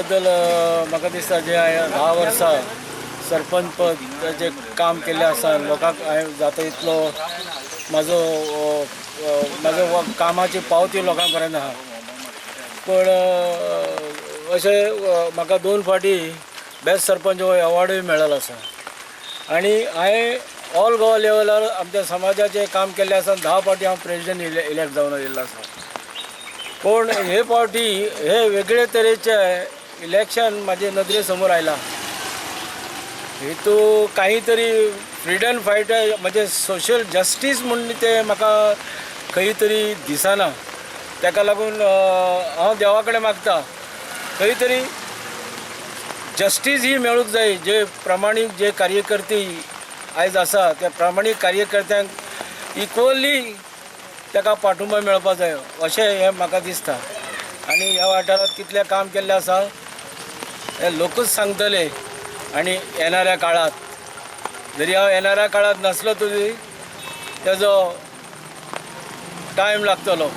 बद्दल म्हाका दिसता जे 10 वर्सां सरपंच पद जे काम केल्लें आसा लोकांक हांवें जाता इतलो म्हाजो कामाची पावती लोकां पर्यंत आहा पण अशें म्हाका 2 फावटी बेस्ट सरपंच हो अवॉर्डूय मेळ्ळो आसा आनी हांवें ऑल गोवा लेवलार आमच्या समाजाचें काम केल्लें आसा 10 फावटी हांव प्रेसिडेंट इलेक्ट जावन येयल्लो आसा पूण हे फावटी हे वेगळे तरेचे इलेक्शन म्हाजे नदरे समोर आयला हेतू काही तरी फ्रिडम फायटर म्हणजे सोशल जस्टीस म्हणून ते म्हाका खंय तरी दिसना ताका लागून हांव देवा कडेन मागता खंय तरी जस्टीस ही मेळूंक जाय जे प्रामाणीक जे कार्यकर्ते आयज आसा त्या प्रामाणीक कार्यकर्त्यांक इक्वली ताका पाठिंबो मेळपा जाय अशें हें म्हाका दिसता आनी ह्या वाठारांत कितलें काम केल्लें आसा हे लोकूच सांगतले आनी येणाऱ्या काळात जरी हांव येणाऱ्या काळात नसलो तरी तेजो टायम लागतलो